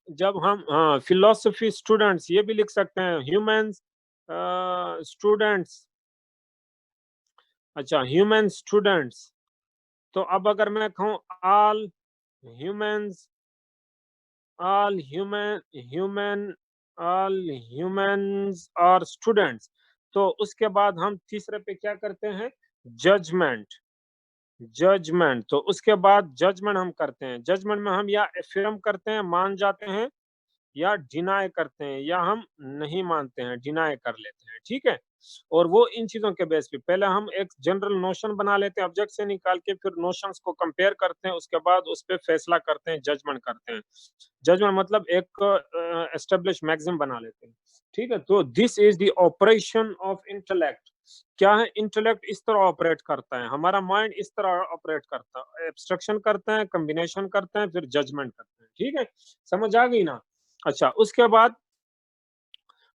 जब हम philosophy students ये भी लिख सकते हैं, ह्यूमंस स्टूडेंट्स। अच्छा, ह्यूमन स्टूडेंट्स। तो अब अगर मैं कहूँ all humans, all human all humans are students. तो उसके बाद हम तीसरे पे क्या करते हैं? जजमेंट। जजमेंट, तो उसके बाद जजमेंट हम करते हैं। जजमेंट में हम या एफर्म करते हैं, मान जाते हैं, या डिनाय करते हैं, या हम नहीं मानते हैं, डिनाय कर लेते हैं। ठीक है। और वो इन चीजों के बेस पे पहले हम एक जनरल नोशन बना लेते हैं, ऑब्जेक्ट से निकाल के, फिर नोशंस को कंपेयर करते हैं, उसके बाद उस पे फैसला करते हैं, जजमेंट करते हैं। जजमेंट मतलब एक एस्टेब्लिश मैक्सिम बना लेते हैं। ठीक है। तो this is the operation of intellect. क्या है? इंटेलेक्ट इस तरह ऑपरेट करता है, हमारा माइंड इस तरह ऑपरेट करता है, एब्स्ट्रक्शन करते हैं, कॉम्बिनेशन करते हैं, फिर जजमेंट करते हैं। ठीक है। समझ आ गई ना? अच्छा,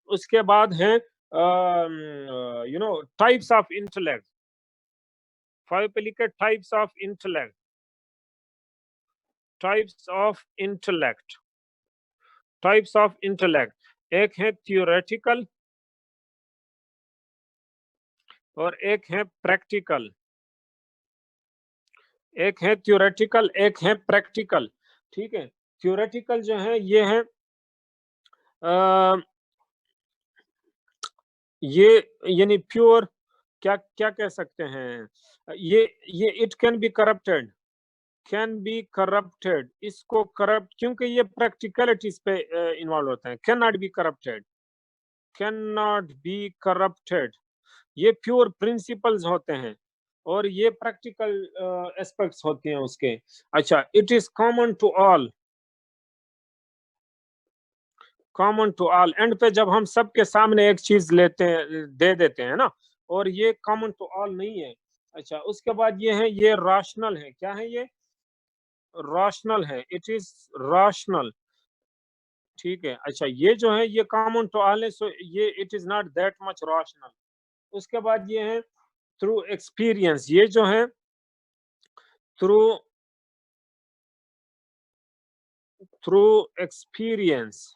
उसके बाद है टाइप्स ऑफ इंटेलेक्ट। 5 पे लिखे types of intellect. Types of intellect. Types of intellect, एक है थियोरेटिकल और एक है प्रैक्टिकल। एक है थियोरेटिकल, एक है प्रैक्टिकल। ठीक है। थियोरेटिकल जो है ये है ये यानी प्योर, क्या क्या कह सकते हैं, ये it can be corrupted. Can be corrupted, इसको करप्ट, क्योंकि ये प्रैक्टिकलिटीज पे इन्वॉल्व होते हैं। Can not be corrupted. Can not be corrupted, ये प्योर प्रिंसिपल्स होते हैं, और ये प्रैक्टिकल एस्पेक्ट्स होती हैं उसके। अच्छा, it is common to all. Common to all, and पे जब हम सबके सामने एक चीज लेते हैं, दे देते हैं ना, और ये कॉमन टू ऑल नहीं है। अच्छा, उसके बाद ये है, ये राशनल है। क्या है ये? राशनल है, इट इज राशनल। ठीक है। अच्छा, ये जो है ये कॉमन टू ऑल है, सो ये it is not that much rational. उसके बाद ये है थ्रू एक्सपीरियंस। ये जो है थ्रू थ्रू एक्सपीरियंस,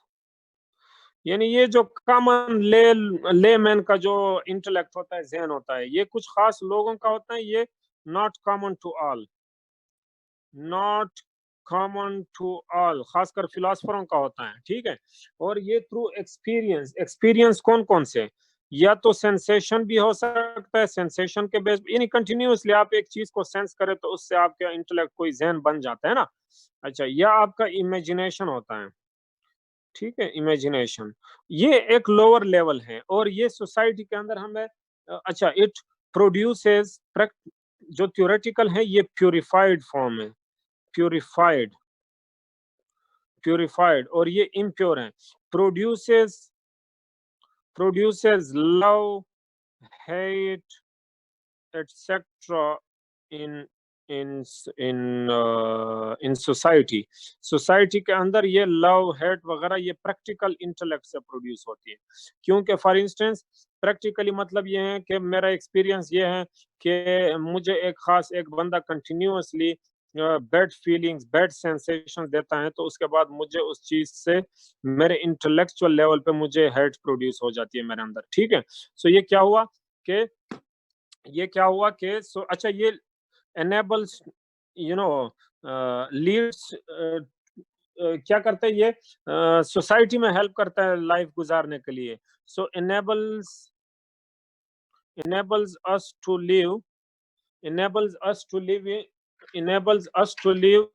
यानी ये जो कॉमन ले मैन का जो इंटेलेक्ट होता है, जहन होता है, ये कुछ खास लोगों का होता है, ये not common to all. Not common to all, खासकर फिलोसफरों का होता है। ठीक है। और ये थ्रू एक्सपीरियंस। एक्सपीरियंस कौन कौन से? या तो सेंसेशन भी हो सकता है, सेंसेशन के बेस, यानी कंटिन्यूअसली आप एक चीज को सेंस करें तो उससे आपका इंटेलेक्ट, कोई जहन बन जाता है ना। अच्छा, या आपका इमेजिनेशन होता है। ठीक है, इमेजिनेशन, ये एक लोअर लेवल है, और ये सोसाइटी के अंदर हमें अच्छा, इट प्रोड्यूसेस, जो थ्योरेटिकल है ये प्यूरिफाइड फॉर्म है। प्यूरिफाइड, प्यूरिफाइड, और ये इम्प्योर है। Produces, produces love, hate, etcetera in in in society. Society के अंदर ये लव, हेट वगैरह, ये प्रैक्टिकल इंटेलेक्ट से प्रोड्यूस होती है। क्योंकि फॉर इंस्टेंस, प्रैक्टिकली मतलब ये है कि मेरा एक्सपीरियंस ये है कि मुझे एक खास एक बंदा continuously bad feelings, bad sensation देता है, तो उसके बाद मुझे उस चीज से, मेरे इंटेलेक्चुअल लेवल पे मुझे हेट प्रोड्यूस हो जाती है मेरे अंदर। ठीक है। सो कि ये क्या हुआ कि अच्छा, ये enables, यू नो लीड्स, क्या करते हैं ये, सोसाइटी में हेल्प करता है लाइफ गुजारने के लिए। सो enables us to live, enables us to live in, enables us to live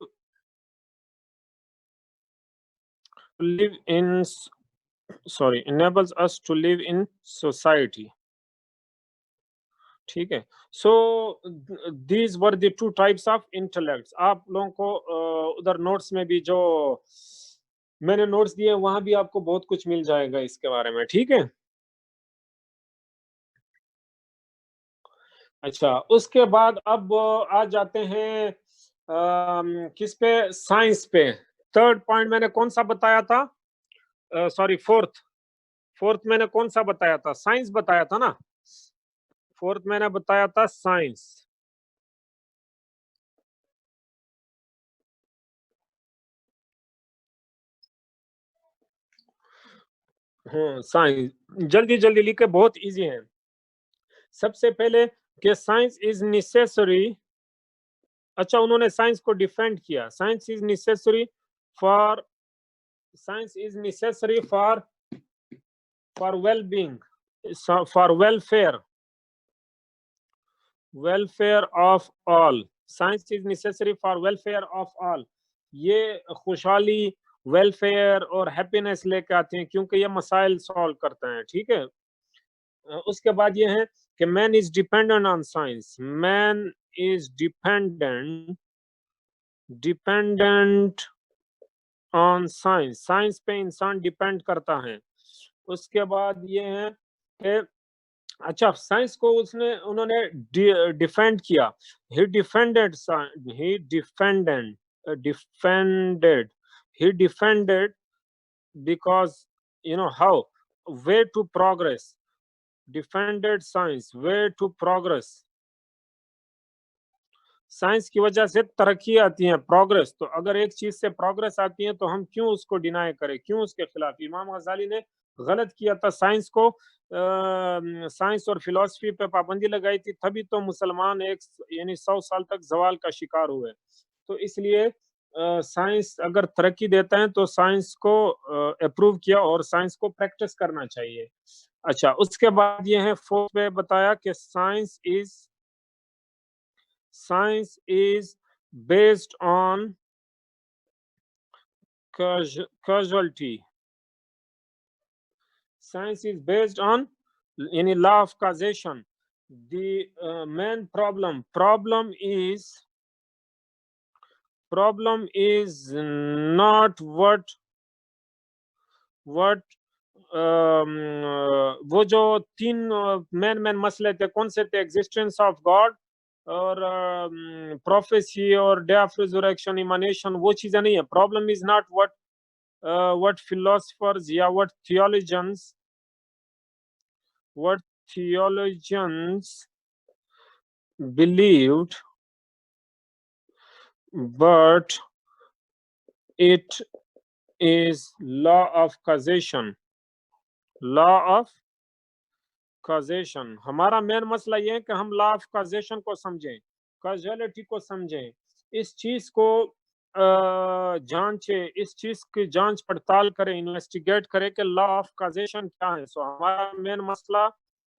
in sorry, enables us to live in society। ठीक है। So these were the two types of intellects. आप लोगों को उधर नोट्स में भी जो मैंने नोट्स दिए, वहां भी आपको बहुत कुछ मिल जाएगा इसके बारे में। ठीक है। अच्छा, उसके बाद अब आ जाते हैं किस पे? साइंस पे। थर्ड पॉइंट मैंने कौन सा बताया था? Sorry, fourth. फोर्थ मैंने कौन सा बताया था? साइंस बताया था ना। फोर्थ मैंने बताया था साइंस। हाँ, साइंस जल्दी जल्दी लिखे, बहुत इजी है। सबसे पहले कि साइंस इज नेसेसरी। अच्छा, उन्होंने साइंस को डिफेंड किया, science is necessary for, science is necessary for well being, for welfare, welfare of all. Science is necessary for welfare of all. ये खुशहाली, वेलफेयर और हैप्पीनेस लेके आते हैं, क्योंकि ये मसाइल सॉल्व करते हैं, ठीक है। उसके बाद ये है कि man is dependent on science, man is dependent on science, science पे इंसान डिपेंड करता है। उसके बाद ये है कि अच्छा, साइंस को उसने उन्होंने डिफेंड किया, he defended, he defended defended he defended because, how, way to progress, defended science, way to progress। Science की वजह से तरक्की आती है, प्रोग्रेस। तो अगर एक चीज से प्रोग्रेस आती है तो हम क्यों उसको डिनाई करें, क्यों उसके खिलाफ। इमाम गजाली ने गलत किया था, साइंस को, साइंस और फिलॉसफी पे पाबंदी लगाई थी, तभी तो मुसलमान एक यानी 100 साल तक जवाल का शिकार हुए। तो इसलिए साइंस अगर तरक्की देता है तो साइंस को अप्रूव किया और साइंस को प्रैक्टिस करना चाहिए। अच्छा, उसके बाद ये है फोर्थ पे बताया कि science is based on causality, science is based on any law of causation। The main problem is not what वो जो तीन मेन मसले थे, कौन से थे, एग्जिस्टेंस ऑफ गॉड और प्रोफेसी और डे ऑफ रिजरेक्शन, इमानेशन, वो चीजें नहीं है। Problem is not what philosophers, yeah, what theologians believed, but it is law of causation, law of causation। हमारा मेन मसला ये है कि हम लॉ ऑफ causation को समझें, कॉजलिटी को समझें, इस चीज को जांचे, इस चीज की जांच पड़ताल करें, इन्वेस्टिगेट करें कि लॉ ऑफ causation क्या है। सो हमारा मेन मसला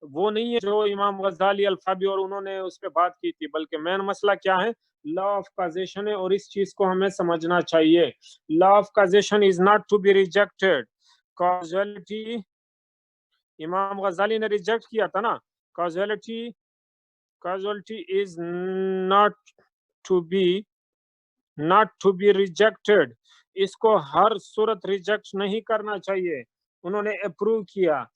वो नहीं है जो इमाम गजाली अल्फाबी और उन्होंने उस पर बात की थी, बल्कि मेन मसला क्या है, लॉ ऑफ causation है, और इस चीज को हमें समझना चाहिए। Law of causation is not to be rejected. Causality Imam Ghazali ने रिजेक्ट किया था ना, causality is not to be rejected। इसको हर सूरत रिजेक्ट नहीं करना चाहिए, उन्होंने अप्रूव किया।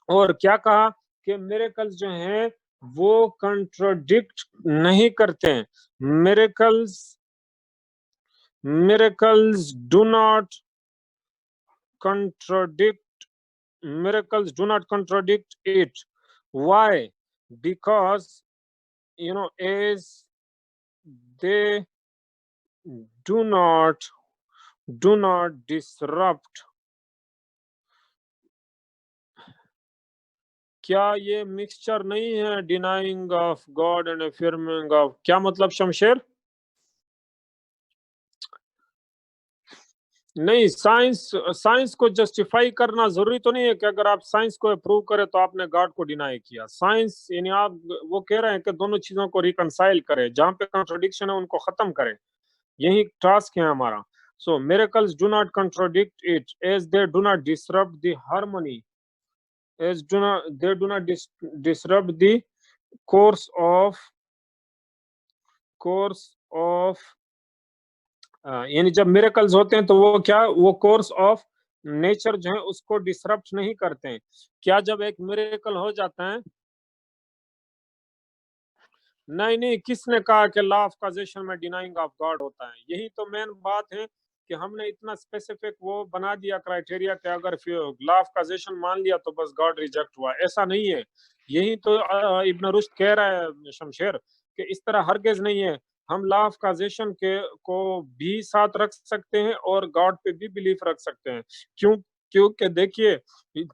और क्या कहा कि मिरेकल्स जो हैं वो कंट्रोडिक्ट नहीं करते हैं, miracles do not contradict it। Why? Because as they do not disrupt। क्या ये मिक्सचर नहीं है, denying of God and affirming of, क्या मतलब शमशेर? नहीं, साइंस को जस्टिफाई करना जरूरी तो नहीं है कि अगर आप साइंस को अप्रूव करें तो आपने गॉड को डिनाई किया। साइंस यानी आप वो कह रहे हैं कि दोनों चीजों को रिकंसाइल करें, जहां पे कॉन्ट्रोडिक्शन है उनको खत्म करें, यही टास्क है हमारा। सो miracles do not contradict it as they do not disrupt the harmony, they do not disrupt the course of यानी जब मिरेकल्स होते हैं तो वो क्या, वो कोर्स ऑफ नेचर जो है उसको डिसरप्ट नहीं करते हैं। क्या जब एक मिरेकल हो जाता है, नहीं नहीं, किसने कहा कि लॉ ऑफ कॉजेशन में डिनाइंग ऑफ गॉड होता है? यही तो मेन बात है कि हमने इतना स्पेसिफिक वो बना दिया क्राइटेरिया कि अगर लॉ ऑफ कॉजेशन मान लिया तो बस गॉड रिजेक्ट हुआ, ऐसा नहीं है। यही तो इब्न रुश्द कह रहा है शमशेर कि इस तरह हरगिज नहीं है। हम लॉ ऑफ कॉजेशन के को भी साथ रख सकते हैं और गॉड पे भी बिलीफ रख सकते हैं। क्यों? क्योंकि देखिए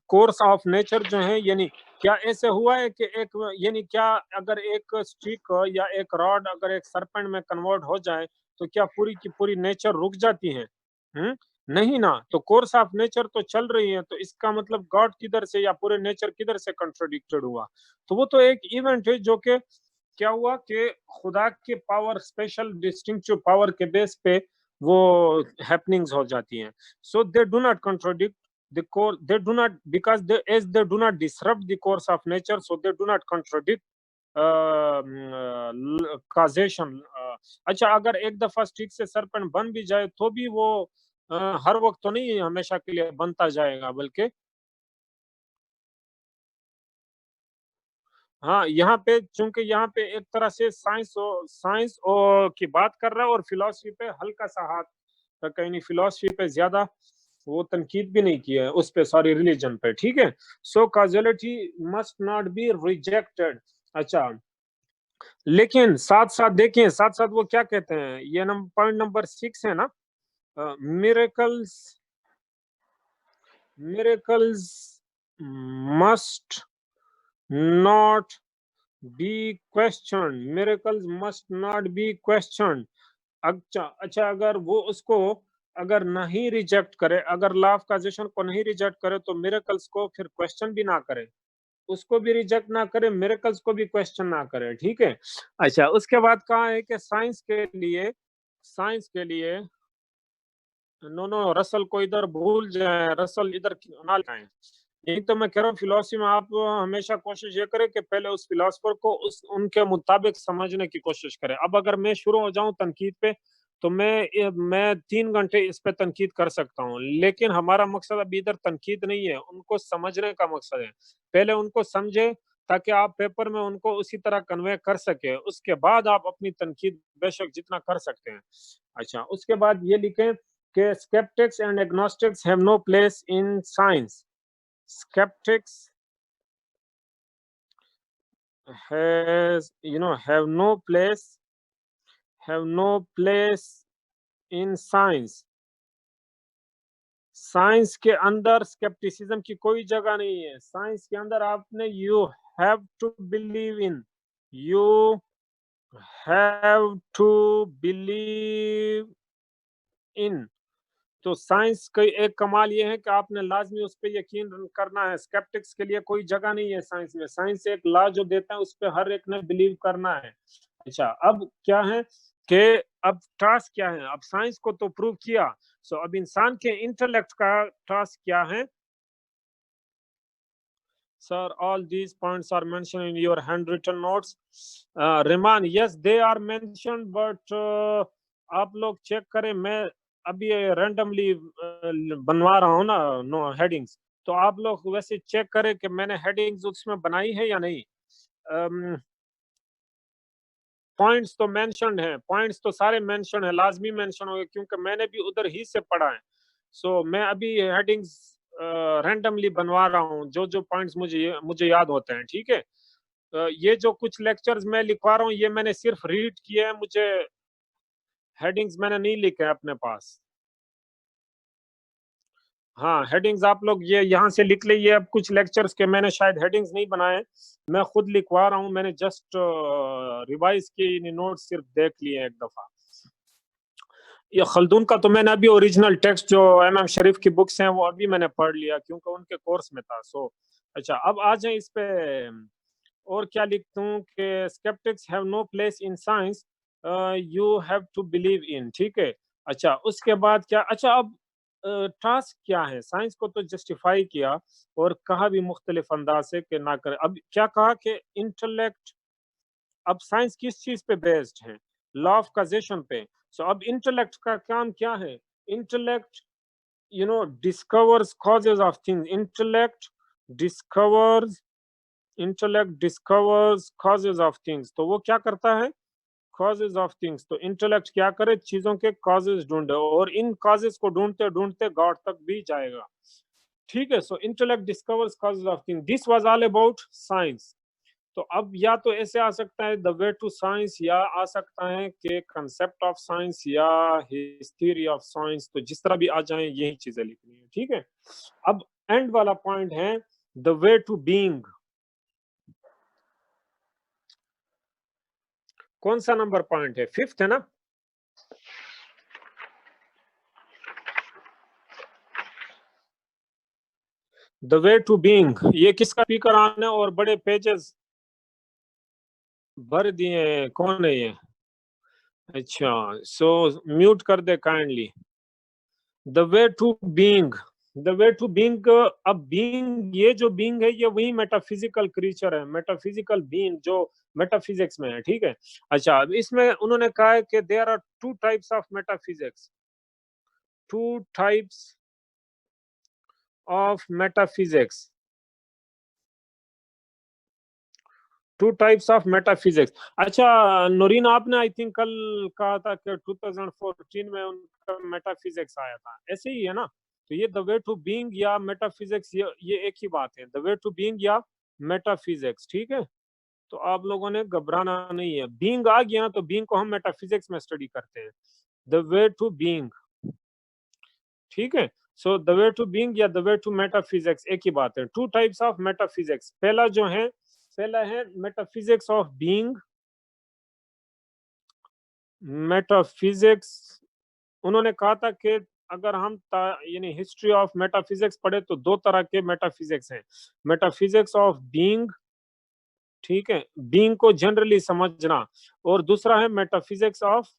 कोर्स ऑफ नेचर जो है, यानी क्या ऐसे हुआ है कि एक, यानी क्या अगर एक स्टिक या एक रॉड अगर एक सरपेंट में कन्वर्ट हो जाए तो क्या पूरी की पूरी नेचर रुक जाती है? नहीं ना। तो कोर्स ऑफ नेचर तो चल रही है, तो इसका मतलब गॉड किधर से या पूरे नेचर किधर से कंट्रोडिक्टेड हुआ? तो वो तो एक इवेंट है जो कि क्या हुआ कि खुदा के पावर, स्पेशल डिस्टिंक्टिव पावर के बेस पे वो हैपनिंग्स हो जाती हैं. So they do not contradict the core, they do not, because they, as they do not disrupt the course of nature, so they do not contradict causation. अच्छा, अगर एक दफा स्टिक से सरपंच बन भी जाए तो भी वो हर वक्त तो नहीं हमेशा के लिए बनता जाएगा, बल्कि हाँ, यहाँ पे चूंकि यहाँ पे एक तरह से साइंस की बात कर रहा है और फिलॉसफी पे हल्का सा हाथ, कहीं नहीं, फिलॉसफी पे ज्यादा वो तनकीद भी नहीं किया है उस पे, सॉरी, रिलीजन पे, ठीक है. So causality must not be rejected. अच्छा, लेकिन साथ साथ देखिए, साथ साथ वो क्या कहते हैं, ये पॉइंट नंबर 6 है ना, miracles miracles must not B question, miracles must not B question. अच्छा अच्छा, अगर वो उसको अगर नहीं रिजेक्ट करे, अगर लॉ ऑफ कॉजेशन को नहीं रिजेक्ट करे, तो मिरेकल्स को फिर क्वेश्चन भी ना करे, उसको भी रिजेक्ट ना करे, मिरेकल्स को भी क्वेश्चन ना करे, ठीक है. अच्छा, उसके बाद कहा है कि साइंस के लिए नो नो, रसल को इधर भूल जाए, रसल इधर ना लाए. यही तो मैं कह रहा हूँ, फिलोसफी में आप हमेशा कोशिश ये करें कि पहले उस फिलोसफर को उस उनके मुताबिक समझने की कोशिश करें. अब अगर मैं शुरू हो जाऊं तनकीद पे, तो मैं 3 घंटे इस पे तनकीद कर सकता हूँ, लेकिन हमारा मकसद अभी इधर तनकीद नहीं है, उनको समझने का मकसद है. पहले उनको समझे ताकि आप पेपर में उनको उसी तरह कन्वे कर सके, उसके बाद आप अपनी तनकीद बेशक जितना कर सकते हैं. अच्छा, उसके बाद ये लिखें कि skeptics and agnostics have no place in science. Skeptics have no place in science. Science के अंदर स्केप्टिसिज्म की कोई जगह नहीं है. साइंस के अंदर आपने you have to believe in. तो साइंस का एक कमाल ये है कि आपने लाजमी उस पर यकीन करना है. स्केप्टिक्स के लिए कोई जगह नहीं है साइंस में. साइंस एक लॉ जो देता है उस पर हर एक ने बिलीव करना है. अच्छा, अब क्या है कि अब टास्क क्या है, अब साइंस को तो प्रूव किया, सो अब इंसान के इंटेलेक्ट का टास्क क्या है. Sir, all these points are mentioned in your handwritten notes. Reman, yes, they are mentioned, but आप लोग चेक करें, मैं अभी रैंडमली बनवा रहा हूँ ना नो हेडिंग्स, तो आप लोग वैसे चेक करें कि मैंने हेडिंग्स उसमें बनाई है या नहीं. पॉइंट्स तो मेंशन्ड हैं, पॉइंट्स तो सारे मेंशन है, लाजमी मेंशन हो गए क्योंकि मैंने भी उधर ही से पढ़ा है. सो मैं अभी हेडिंग्स रैंडमली बनवा रहा हूँ, जो जो पॉइंट्स मुझे याद होते हैं, ठीक है. ये जो कुछ लेक्चर्स मैं लिखवा रहा हूँ ये मैंने सिर्फ रीड किए हैं, मुझे हेडिंग्स मैंने नहीं लिखे अपने पास. हाँ, हेडिंग्स आप लोग ये यहाँ से लिख लीजिए. अब कुछ लेक्चर्स के मैंने शायद हेडिंग्स नहीं बनाए, मैं खुद लिखवा रहा हूँ, मैंने जस्ट रिवाइज किए नोट्स, सिर्फ देख लिए एक दफा. ये खल्दून का तो मैंने अभी ओरिजिनल टेक्स्ट जो एमएम शरीफ की बुक्स हैं वो अभी मैंने पढ़ लिया क्योंकि उनके कोर्स में था. सो अच्छा, अब आ जाए इस पे, और क्या लिखता हूँ कि sceptics have no place in science, you have to believe in, ठीक है. अच्छा, उसके बाद क्या, अच्छा अब टास्क क्या है. साइंस को तो जस्टिफाई किया और कहा भी मुख्तलिफ अंदाज से कि ना करे. अब क्या कहा कि इंटेलेक्ट, अब साइंस किस चीज पे बेस्ड है, लॉ ऑफ कॉजेशन पे. सो अब इंटेलेक्ट का काम क्या है, intellect discovers causes of things. Discovers intellect discovers causes of things. तो वो क्या करता है, कॉजेज ऑफ थिंग्स. तो इंटेलेक्ट क्या करे, चीजों के कॉजेज ढूंढे और इन कॉजेज को ढूंढते ढूंढते गॉड तक भी जाएगा, ठीक है. So intellect discovers causes of things. This was all about science. तो अब या तो ऐसे आ सकता है द वे टू साइंस, या आ सकता है कि कंसेप्ट ऑफ साइंस, या हिस्ट्री ऑफ साइंस. तो जिस तरह भी आ जाए यही चीजें लिखनी है. ठीक है। अब एंड वाला पॉइंट है द वे टू बीइंग। कौन सा नंबर पॉइंट है? फिफ्थ है ना? द वे टू बीइंग, ये किसका स्पीकर ऑन है और बड़े पेजेस भर दिए हैं? कौन है ये? अच्छा, सो म्यूट कर दे kindly. The way to being, the way to being. अब बीइंग, ये जो बीइंग है ये वही मेटाफिजिकल क्रीचर है, मेटाफिजिकल बीइंग जो मेटाफिजिक्स में है, ठीक है। अच्छा, अब इसमें उन्होंने कहा है कि there are two types of metaphysics, two types of metaphysics, two types of metaphysics. अच्छा नौरीन, आपने आई थिंक कल कहा था कि 2014 में उनका मेटाफिजिक्स आया था, ऐसे ही है ना? तो ये द वे टू बीइंग या मेटाफिजिक्स, ये एक ही बात है, द वे टू बीइंग या मेटाफिजिक्स, ठीक है। तो आप लोगों ने घबराना नहीं है, बीइंग आ गया तो बीइंग को हम मेटाफिजिक्स में स्टडी करते हैं, द वे टू बीइंग, ठीक है। So the way to being या द वे टू मेटाफिजिक्स एक ही बात है। टू टाइप्स ऑफ मेटाफिजिक्स, पहला जो है, पहला है मेटाफिजिक्स ऑफ बीइंग। मेटाफिजिक्स, उन्होंने कहा था कि अगर हम यानी हिस्ट्री ऑफ मेटाफिजिक्स पढ़े तो दो तरह के मेटाफिजिक्स हैं, मेटाफिजिक्स ऑफ बीइंग, ठीक है, बीइंग को जनरली समझना, और दूसरा है metaphysics of,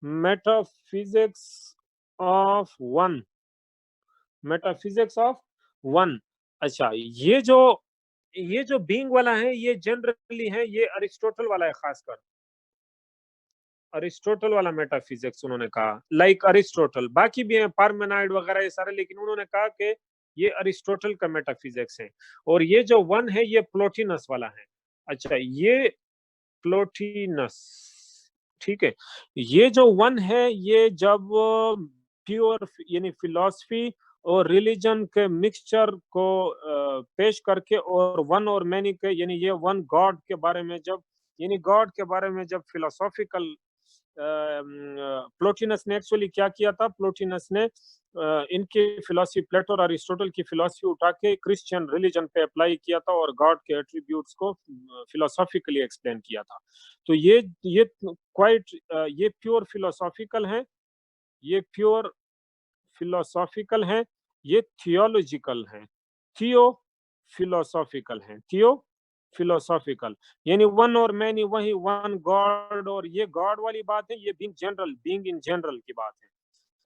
metaphysics of one, metaphysics of one. अच्छा, ये जो बीइंग वाला है ये जनरली है, ये अरिस्टोटल वाला है, खासकर अरिस्टोटल वाला मेटाफिजिक्स उन्होंने कहा, लाइक अरिस्टोटल, बाकी भी हैं पार्मेनाइड वगैरह ये सारे, लेकिन उन्होंने कहा कि ये अरिस्टोटल का मेटाफिजिक्स है। और ये जो वन है ये प्लोटिनस वाला है। अच्छा, ये प्लोटिनस, ठीक है। ये जो वन है ये जब प्योर यानी फिलॉसफी और रिलीजन के मिक्सचर को पेश करके और वन और मैनी के यानी ये वन गॉड के बारे में जब, यानी गॉड के बारे में जब फिलोसॉफिकल, प्लोटिनस ने एक्चुअली क्या किया था, प्लोटिनस ने इनकी फिलॉसफी, प्लेटो और अरिस्टोटल की फिलॉसफी उठा के क्रिश्चियन रिलीजन पे अप्लाई किया था और गॉड के एट्रीब्यूट्स को फिलोसॉफिकली एक्सप्लेन किया था। तो ये क्वाइट, ये प्योर फिलोसॉफिकल है, ये प्योर फिलोसॉफिकल है, ये थियोलॉजिकल है, थियो फिलोसॉफिकल है, थियो फिलोसॉफिकल, यानी वन और मैनी वही वन गॉड, और ये गॉड वाली बात है, ये being general, being in general की बात है।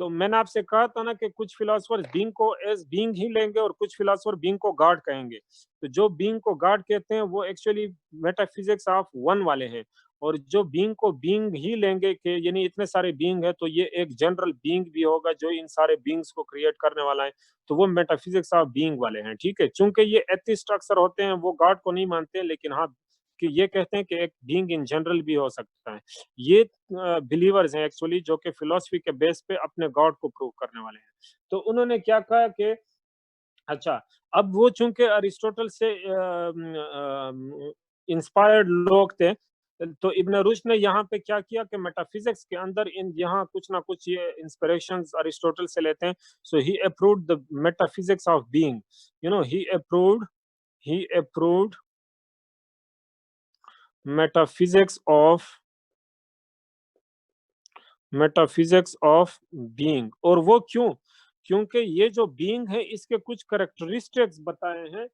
तो मैंने आपसे कहा था ना कि कुछ फिलोसफर बीइंग को एज बीइंग ही लेंगे और कुछ फिलोसफर बीइंग को गॉड कहेंगे। तो जो बीइंग को गॉड कहते हैं वो एक्चुअली मेटाफिजिक्स ऑफ वन वाले हैं, और जो बीइंग को बीइंग ही लेंगे कि यानी इतने सारे बीइंग है तो ये एक जनरल बीइंग भी होगा जो इन सारे बीइंग्स को क्रिएट करने वाला है, तो वो मेटाफिजिक्स ऑफ बीइंग वाले हैं, ठीक है। चूंकि ये एथिस्ट अक्सर होते हैं, वो गॉड को नहीं मानते हैं, लेकिन हाँ कि ये कहते हैं कि एक बीइंग इन जनरल भी हो सकता है। ये बिलीवर्स हैं एक्चुअली जो कि फिलोसफी के बेस पे अपने गॉड को प्रूव करने वाले हैं। तो उन्होंने क्या कहा कि अच्छा, अब वो चूंकि अरिस्टोटल से इंस्पायर्ड लोग थे, तो इब्न रुश्द ने यहाँ पे क्या किया कि मेटाफिजिक्स के अंदर इन यहाँ कुछ ना कुछ ये इंस्पिरेशंस अरिस्टोटल से लेते हैं। So he approved the metaphysics of being, you know, he approved metaphysics of, metaphysics of being. और वो क्यों? क्योंकि ये जो बीइंग है इसके कुछ करेक्टरिस्टिक्स बताए हैं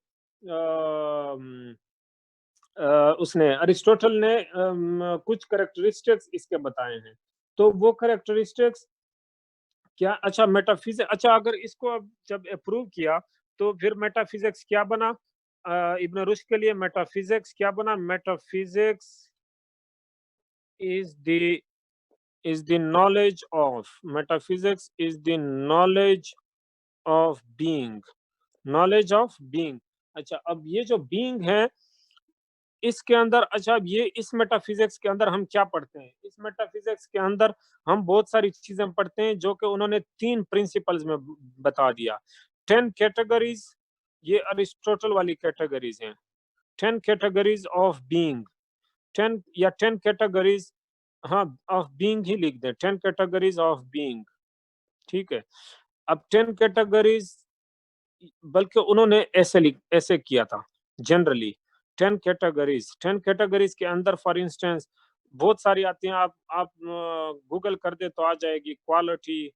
उसने, अरिस्टोटल ने कुछ करेक्टरिस्टिक्स इसके बताए हैं। तो वो करेक्टरिस्टिक्स क्या? अच्छा मेटाफिजिक्स, अच्छा अगर इसको अब जब अप्रूव किया तो फिर मेटाफिजिक्स क्या बना? इब्न रुश्द के लिए मेटाफिजिक्स क्या बना? Metaphysics is the is the knowledge of, metaphysics is the knowledge of being, knowledge of being। अच्छा, अब ये जो being है इसके अंदर, अच्छा अब ये इस मेटाफिजिक्स के अंदर हम क्या पढ़ते हैं? इस मेटाफिजिक्स के अंदर हम बहुत सारी चीजें पढ़ते हैं जो कि उन्होंने 3 प्रिंसिपल्स में बता दिया। 10 कैटेगरीज, ये अरिस्टोटल वाली कैटेगरीज हैं, 10 कैटेगरीज ऑफ बीइंग, 10 या 10 कैटेगरीज, हाँ ऑफ बीइंग ही लिख दे, 10 कैटेगरीज ऑफ बीइंग, ठीक है। अब 10 कैटेगरीज, बल्कि उन्होंने ऐसे किया था जनरली 10 कैटेगरीज के अंदर फॉर इंस्टेंस बहुत सारी आती हैं। आप गूगल कर दे तो आ जाएगी। क्वालिटी,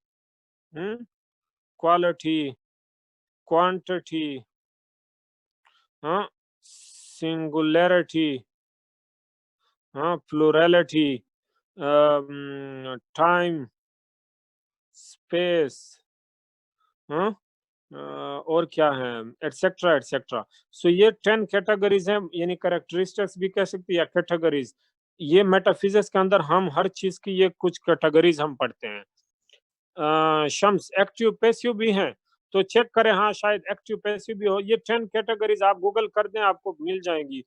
क्वालिटी, क्वांटिटी, हाँ, सिंगुलैरिटी, हाँ, प्लुरैलिटी, टाइम, स्पेस, हाँ, और क्या है, एटसेट्रा एटसेट्रा। सो ये 10 कैटेगरीज हैं, यानी कैरेक्टरिस्टिक्स भी कह सकते हैं या कैटेगरीज। ये मेटाफिजिक्स के अंदर हम हर चीज की ये कुछ कैटेगरीज हम पढ़ते हैं। शम्स एक्टिव पैसिव भी हैं, तो चेक करें, हाँ शायद एक्टिव पैसिव भी हो। ये 10 कैटेगरीज आप गूगल कर दें, आपको मिल जाएंगी।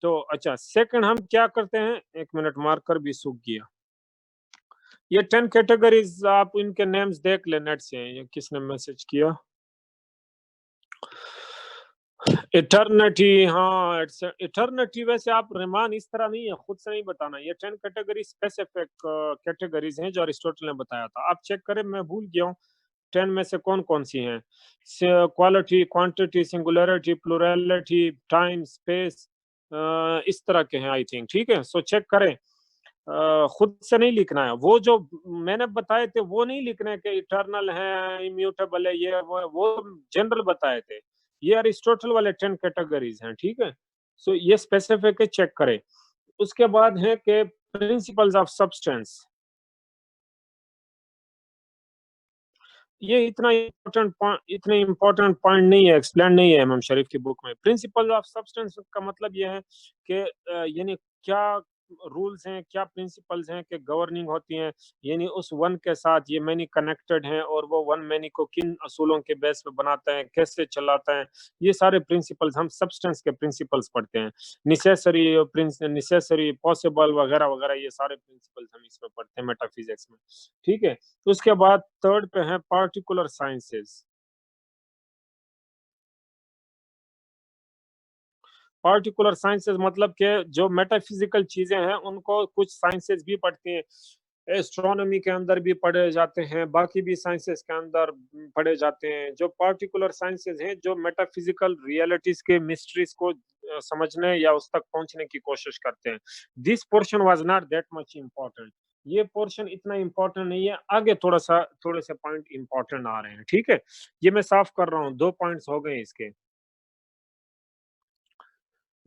तो अच्छा, सेकंड हम क्या करते हैं, 1 मिनट, मार्कर भी सूख गया। ये 10 कैटेगरीज आप इनके नेम्स देख ले नेट से। ये किसने मैसेज किया, इटर्निटी, हाँ, इटर्निटी वैसे आप रहमान इस तरह नहीं है, खुद से नहीं बताना। ये 10 कैटेगरी स्पेसिफिक कैटेगरीज हैं जो अरिस्टोटल ने बताया था। आप चेक करें, मैं भूल गया हूँ 10 में से कौन कौन सी हैं। Quality, quantity, singularity, plurality, time, space, इस तरह के हैं आई थिंक। ठीक है, सो चेक करें। खुद से नहीं लिखना है, वो जो मैंने बताए थे वो नहीं लिखना है कि इटर्नल है, इम्यूटेबल है, ये वो जनरल बताए थे। ये अरिस्टोटल वाले 10 कैटेगरीज हैं। ठीक है, सो ये स्पेसिफिक है, चेक करें। उसके बाद है कि प्रिंसिपल्स ऑफ सब्सटेंस। ये इतने इंपॉर्टेंट पॉइंट नहीं है, एक्सप्लेन नहीं है इमाम शरीफ की बुक में। प्रिंसिपल ऑफ सब्सटेंस का मतलब ये है कि यानी क्या रूल्स हैं, क्या प्रिंसिपल्स हैं कि गवर्निंग होती हैं, यानी उस वन के साथ ये मैनी कनेक्टेड हैं, और वो वन मैनी को किन असूलों के बेस पे बनाता है, कैसे चलाता है। ये सारे प्रिंसिपल्स हम सब्सटेंस के प्रिंसिपल्स पढ़ते हैं। निसेसरी, पॉसिबल, वगैरह वगैरह, ये सारे प्रिंसिपल्स हम इसमें पढ़ते हैं मेटाफिजिक्स में। ठीक है, उसके बाद थर्ड पे है पार्टिकुलर साइंसेस। पार्टिकुलर साइंसेस मतलब कि जो मेटाफिजिकल चीजें हैं उनको कुछ साइंसेस भी पढ़ती हैं। एस्ट्रोनॉमी के अंदर भी पढ़े जाते हैं, बाकी भी साइंसेस के अंदर पढ़े जाते हैं। जो पार्टिकुलर साइंसेस हैं जो मेटाफिजिकल रियलिटीज के मिस्ट्रीज को समझने या उस तक पहुंचने की कोशिश करते हैं। This portion was not that much important. ये पोर्शन इतना इम्पोर्टेंट नहीं है, आगे थोड़े से पॉइंट इम्पोर्टेंट आ रहे हैं। ठीक है, ये मैं साफ कर रहा हूँ, 2 पॉइंट्स हो गए इसके।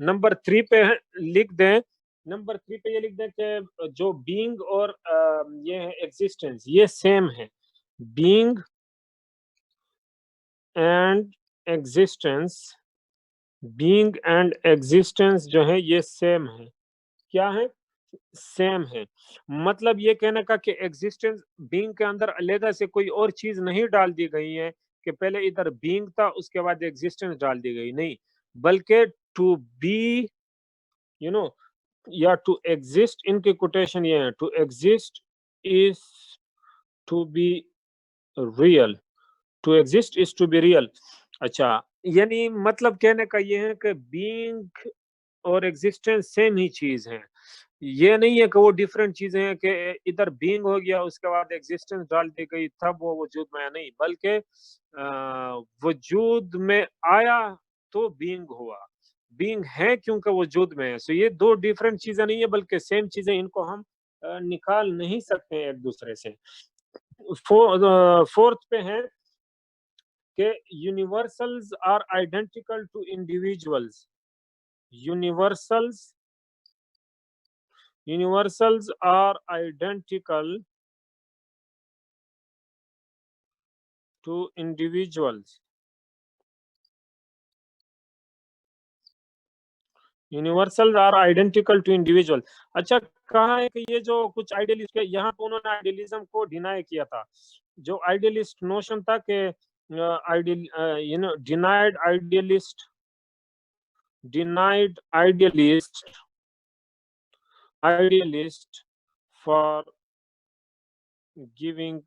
नंबर 3 पे है, लिख दें, नंबर 3 पे ये लिख दें कि जो बीइंग और ये है एग्जिस्टेंस, ये सेम है। Being and existence, being and existence जो है ये सेम है। क्या है, सेम है। मतलब ये कहने का कि एग्जिस्टेंस, बीइंग के अंदर अलग से कोई और चीज नहीं डाल दी गई है कि पहले इधर बीइंग था उसके बाद एग्जिस्टेंस डाल दी गई, नहीं, बल्कि टू बी, यू नो, या टू एग्जिस्ट, इनके कोटेशन ये है, to exist is to be real, to exist is to be real. अच्छा, यानी मतलब कहने का ये है कि बीइंग और एग्जिस्टेंस सेम ही चीज है। ये नहीं है कि वो डिफरेंट चीजें हैं कि इधर बीइंग हो गया उसके बाद एग्जिस्टेंस डाल दी गई तब वो वजूद में आया, नहीं, बल्कि वजूद में आया तो बीइंग हुआ। बीइंग है क्योंकि वजूद में है। सो ये दो डिफरेंट चीजें नहीं है बल्कि सेम चीजें, इनको हम निकाल नहीं सकते एक दूसरे से। फोर्थ पे है कि universals are identical to individuals. Universals universals are identical to individuals। Universal are identical to individual. अच्छा, कहा है कि ये जो कुछ आइडियलिस्ट है, यहाँ पे उन्होंने आइडियलिज्म को डिनाई किया था। जो आइडियलिस्ट नोशन था कि ideal, denied idealist, denied idealist for giving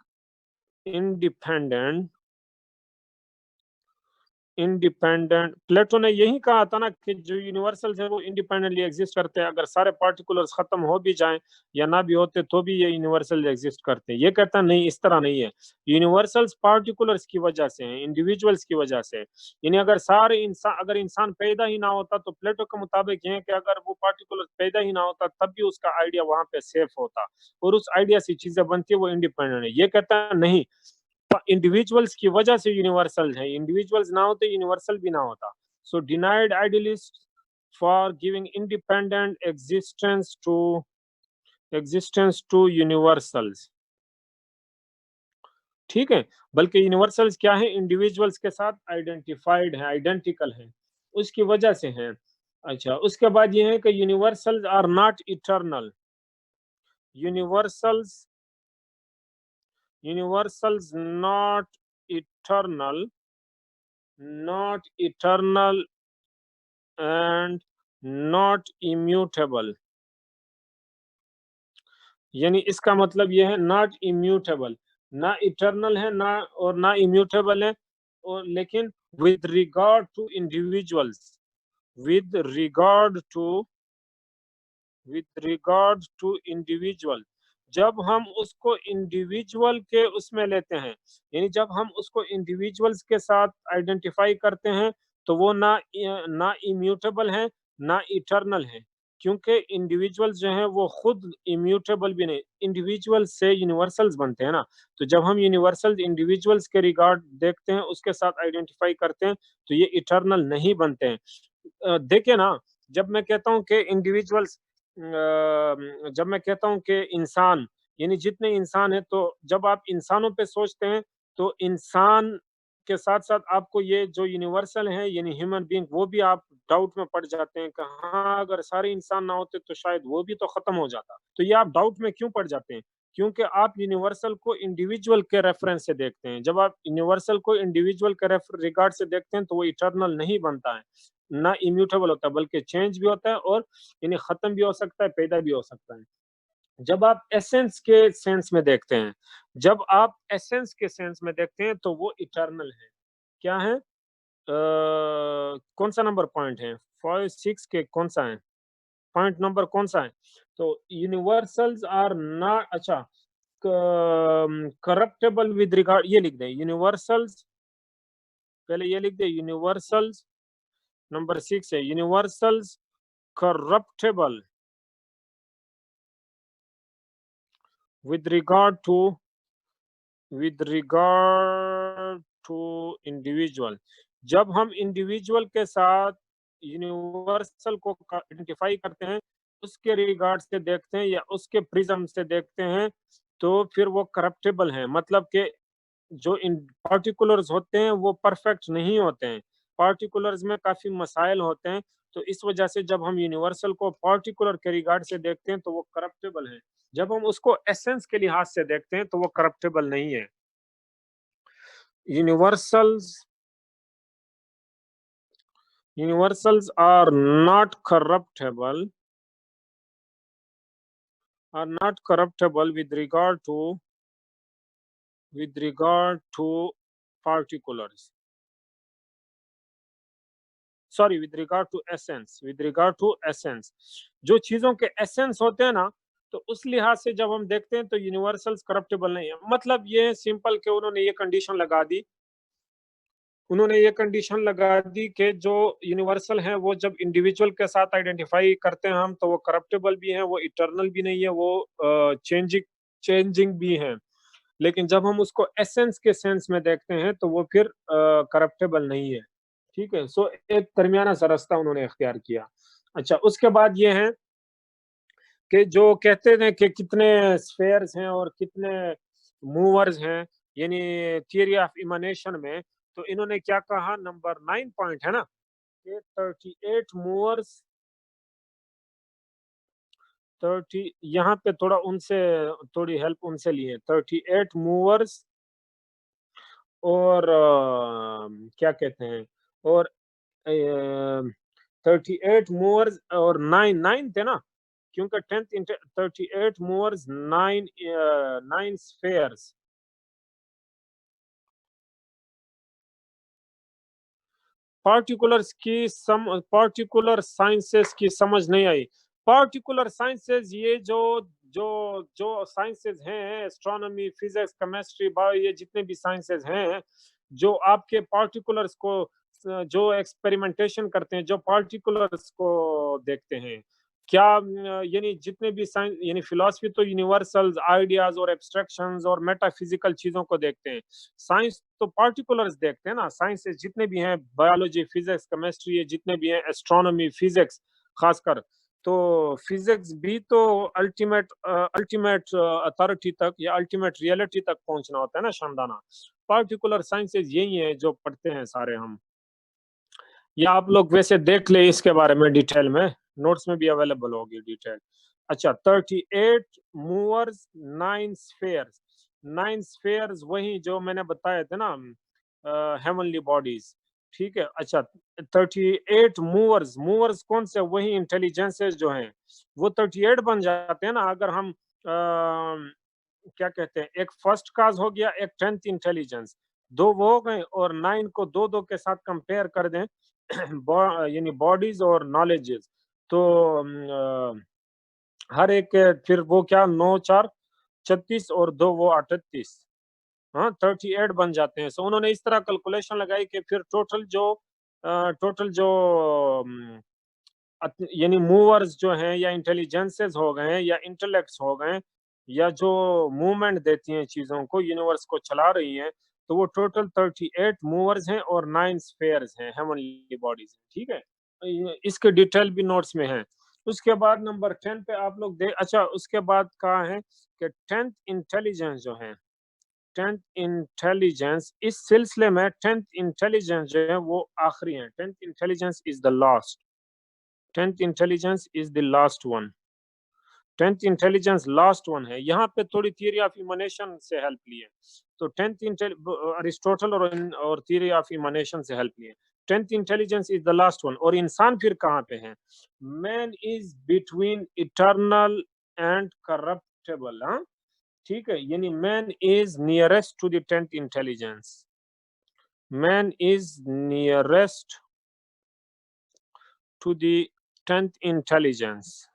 independent independent, Plato ने यही कहा था ना कि जो यूनिवर्सल्स है वो इंडिपेंडेंटली एग्जिस्ट करते हैं, अगर सारे पार्टिकुलर्स खत्म हो भी जाएं या ना भी होते तो भी ये यूनिवर्सल एग्जिस्ट करते हैं। ये कहता नहीं, इस तरह नहीं है, यूनिवर्सल्स पार्टिकुलर्स की वजह से हैं, इंडिविजुअल्स की वजह से। यानी अगर सारे इंसान, अगर इंसान पैदा ही ना होता तो प्लेटो के मुताबिक ये है कि अगर वो पार्टिकुलर पैदा ही ना होता तब भी उसका आइडिया वहां पे सेफ होता और उस आइडिया से चीजें बनती है, वो इंडिपेंडेंट है। ये कहता है नहीं, इंडिविजुअल्स की वजह से यूनिवर्सल है, इंडिविजुअल्स ना होते यूनिवर्सल भी ना होता। So denied idealist for giving independent existence to universals. ठीक है, बल्कि यूनिवर्सल्स क्या है, इंडिविजुअल्स के साथ आइडेंटिफाइड है, आइडेंटिकल है, उसकी वजह से है। अच्छा, उसके बाद ये है कि universals are not eternal, universals universals eternal not eternal and not immutable। यानी इसका मतलब यह है नॉट इम्यूटेबल, ना इटर्नल है ना और ना इम्यूटेबल है, और लेकिन with regard to individuals, with regard to individual. जब हम उसको इंडिविजुअल के उसमें लेते हैं, यानी जब हम उसको इंडिविजुअल्स के साथ आइडेंटिफाई करते हैं तो वो ना इम्यूटेबल है ना इटर्नल है, क्योंकि इंडिविजुअल्स जो हैं वो खुद इम्यूटेबल भी नहीं, इंडिविजुअल से यूनिवर्सल्स बनते हैं ना। तो जब हम यूनिवर्सल इंडिविजुअल्स के रिगार्ड देखते हैं, उसके साथ आइडेंटिफाई करते हैं, तो ये इटर्नल नहीं बनते हैं। देखिए ना, जब मैं कहता हूँ कि इंडिविजुअल्स, जब मैं कहता हूँ कि इंसान, यानी जितने इंसान है, तो जब आप इंसानों पे सोचते हैं तो इंसान के साथ साथ आपको ये जो यूनिवर्सल है यानी ह्यूमन बीइंग, वो भी आप डाउट में पड़ जाते हैं कि हाँ, अगर सारे इंसान ना होते तो शायद वो भी तो खत्म हो जाता। तो ये आप डाउट में क्यों पड़ जाते हैं? क्योंकि आप यूनिवर्सल को इंडिविजुअल के रेफरेंस से देखते हैं। जब आप यूनिवर्सल को इंडिविजुअल के रिगार्ड से देखते हैं तो वो इटर्नल नहीं बनता है, ना इम्यूटेबल होता, बल्कि चेंज भी होता है और यानी खत्म भी हो सकता है, पैदा भी हो सकता है। जब आप एसेंस के सेंस में देखते हैं, जब आप एसेंस के सेंस में देखते हैं तो वो इटर्नल है। क्या है? कौन सा नंबर पॉइंट है? 5 6 के कौन सा है? पॉइंट नंबर कौन सा है? तो यूनिवर्सल्स आर नॉट, अच्छा, करप्टेबल विद रिगार्ड, ये लिख दें यूनिवर्सल्स, पहले ये लिख दे यूनिवर्सल्स, नंबर 6 है universals corruptible with regard to individual. जब हम इंडिविजुअल के साथ यूनिवर्सल को आइडेंटिफाई करते हैं, उसके रिगार्ड से देखते हैं या उसके प्रिज्म से देखते हैं, तो फिर वो करप्टेबल है। मतलब कि जो इन पार्टिकुलर्स होते हैं वो परफेक्ट नहीं होते हैं, पार्टिकुलर्स में काफी मसाइल होते हैं। तो इस वजह से जब हम यूनिवर्सल को पार्टिकुलर के रिगार्ड से देखते हैं तो वो करप्टेबल है, जब हम उसको एसेंस के लिहाज से देखते हैं तो वो करप्टेबल नहीं है। Universals universals are not corruptible with regard to particulars, sorry, with regard to essence. जो चीजों के एसेंस होते हैं ना, तो उस लिहाज से जब हम देखते हैं तो यूनिवर्सल्स करप्टेबल नहीं है। मतलब ये सिंपल के उन्होंने ये कंडीशन लगा दी कि जो यूनिवर्सल है वो जब इंडिविजुअल के साथ आइडेंटिफाई करते हैं हम, तो वो करप्टेबल भी है, वो इटर्नल भी नहीं है, वो चेंजिंग भी है। लेकिन जब हम उसको एसेंस के सेंस में देखते हैं तो वो फिर करप्टेबल नहीं है। ठीक है, सो एक दरमियाना सा रास्ता उन्होंने इख्तियार किया। अच्छा, उसके बाद ये है कि जो कहते हैं कि कितने स्फेयर्स हैं और कितने मूवर्स हैं, यानी थियरी ऑफ इमानेशन में, तो इन्होंने क्या कहा, नंबर 9 पॉइंट है ना, कि 38 मूवर्स, 30, यहाँ पे थोड़ा उनसे थोड़ी हेल्प उनसे ली है, 38 मूवर्स और क्या कहते हैं, और 38 मूवर्स और 9 थे ना, क्योंकि 10th 38 मूवर्स 9 स्फेयर्स। पार्टिकुलर्स की पार्टिकुलर साइंसेस की समझ नहीं आई। पार्टिकुलर साइंसेस ये जो जो जो साइंसेस हैं, एस्ट्रोनॉमी, फिजिक्स, केमिस्ट्री, बायो, ये जितने भी साइंसेस हैं जो आपके पार्टिकुलर्स को जो एक्सपेरिमेंटेशन करते हैं, जो पार्टिकुलर्स को देखते हैं, क्या यानी जितने भी साइंस यानी फिलॉसफी तो यूनिवर्सल्स आइडियाज और एब्स्ट्रैक्शंस और मेटाफिजिकल चीजों को देखते हैं। साइंस तो पार्टिकुलर्स देखते हैं ना। साइंसेस जितने भी हैं, बायोलॉजी, फिजिक्स, केमिस्ट्री, ये जितने भी हैं, एस्ट्रोनॉमी, फिजिक्स खासकर, तो फिजिक्स भी तो अल्टीमेट अल्टीमेट अथॉरिटी तक या अल्टीमेट रियलिटी तक पहुंचना होता है ना शानदाना। पार्टिकुलर साइंसेस यही है जो पढ़ते हैं सारे हम। या आप लोग वैसे देख ले इसके बारे में डिटेल में, नोट्स में भी अवेलेबल होगी डिटेल। अच्छा, 38 मूवर्स, 9 स्फेयर्स। 9 स्फेयर्स वही जो मैंने बताए थे ना, हेवनली बॉडीज। ठीक है। अच्छा, 38 मूवर्स, मूवर्स कौन से? वही इंटेलिजेंसेस जो हैं, वो 38 बन जाते हैं ना अगर हम क्या कहते हैं, एक फर्स्ट काज हो गया, एक 10th इंटेलिजेंस, दो वो हो गए, और 9 को दो दो के साथ कंपेयर कर दें यानी बॉडीज और नॉलेजेस, तो हर एक फिर वो क्या, 9 4 36 और 2 वो 38, हाँ 38 बन जाते हैं। सो उन्होंने इस तरह कैलकुलेशन लगाई कि फिर टोटल जो यानी मूवर्स जो हैं या इंटेलिजेंसेस हो गए या इंटेलेक्ट्स हो गए या जो मूवमेंट देती हैं चीजों को, यूनिवर्स को चला रही हैं, तो वो टोटल 38 मूवर्स हैं और 9 स्फेयर्स हैं, हेवनली बॉडीज। ठीक है, इसके डिटेल भी नोट्स में है। उसके बाद नंबर 10 पे आप लोग देख, अच्छा उसके बाद कहा है कि 10th इंटेलिजेंस जो है, 10th इंटेलिजेंस, इस सिलसिले में 10th इंटेलिजेंस जो है वो आखिरी है। 10th intelligence is the last. 10th intelligence is the last one. 10th intelligence last one है। यहाँ पे थोड़ी थियरी ऑफ इमनेशन से हेल्प ली है। तो 10th अरिस्टोटल और थियरी ऑफ इमनेशन से हेल्प ली है। 10th intelligence is the last one. और इंसान फिर कहाँ पे है? Man is between eternal and corruptible. हाँ ठीक है, यानी man is nearest to the 10th intelligence. Man is nearest to the 10th intelligence.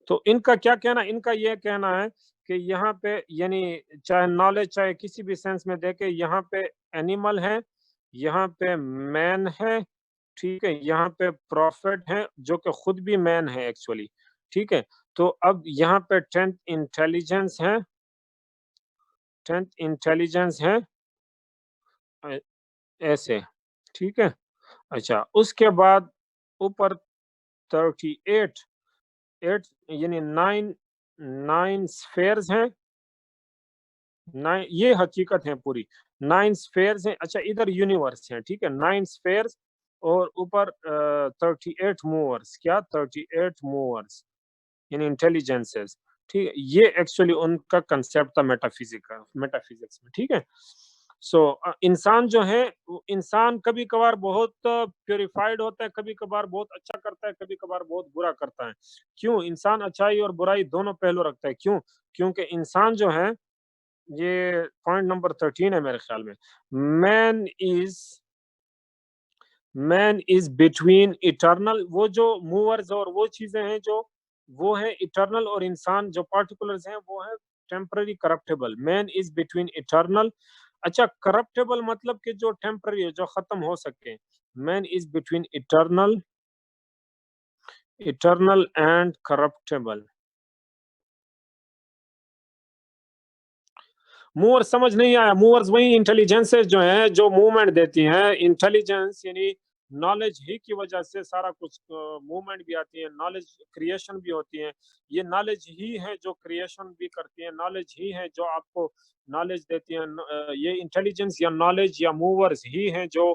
तो इनका क्या कहना, इनका यह कहना है कि यहाँ पे यानी चाहे नॉलेज चाहे किसी भी सेंस में देखे, यहाँ पे एनिमल है, यहाँ पे मैन है, ठीक है, यहाँ पे प्रॉफिट है जो कि खुद भी मैन है एक्चुअली। ठीक है, तो अब यहाँ पे 10th इंटेलिजेंस है, 10th इंटेलिजेंस है ऐसे। ठीक है। अच्छा, उसके बाद ऊपर 38 8 यानी 9 स्फेयर्स हैं। 9 ये हकीकत है पूरी। 9 स्फेयर्स हैं। अच्छा, इधर यूनिवर्स है। ठीक है, 9 स्फेयर्स और ऊपर 38 मूवर्स। क्या? 38 मूवर्स यानी इंटेलिजेंसेस। ठीक है, ये एक्चुअली उनका कंसेप्ट था मेटाफिजिक्स में। ठीक है। सो इंसान जो है, इंसान कभी कभार बहुत प्योरिफाइड होता है, कभी कभार बहुत अच्छा करता है, कभी कभार बहुत बुरा करता है। क्यों? इंसान अच्छाई और बुराई दोनों पहलू रखता है। क्यों? क्योंकि इंसान जो है, ये पॉइंट नंबर 13 है मेरे ख्याल में। Man is man is between eternal, वो जो मूवर्स और वो चीजें हैं जो वो है इटर्नल, और इंसान जो पार्टिकुलर्स हैं वो है temporary corruptible. Man is between eternal. अच्छा, करप्टेबल मतलब कि जो टेम्पररी है, जो खत्म हो सके। Man is between eternal and corruptible. Movers समझ नहीं आया। मूवर्स वही इंटेलिजेंसेस जो हैं जो मूवमेंट देती हैं। इंटेलिजेंस यानी नॉलेज ही की वजह से सारा कुछ मूवमेंट भी आती है, नॉलेज क्रिएशन भी होती है। ये नॉलेज ही है जो क्रिएशन भी करती है, नॉलेज ही है जो आपको नॉलेज देती है। ये इंटेलिजेंस या नॉलेज या मूवर्स ही हैं जो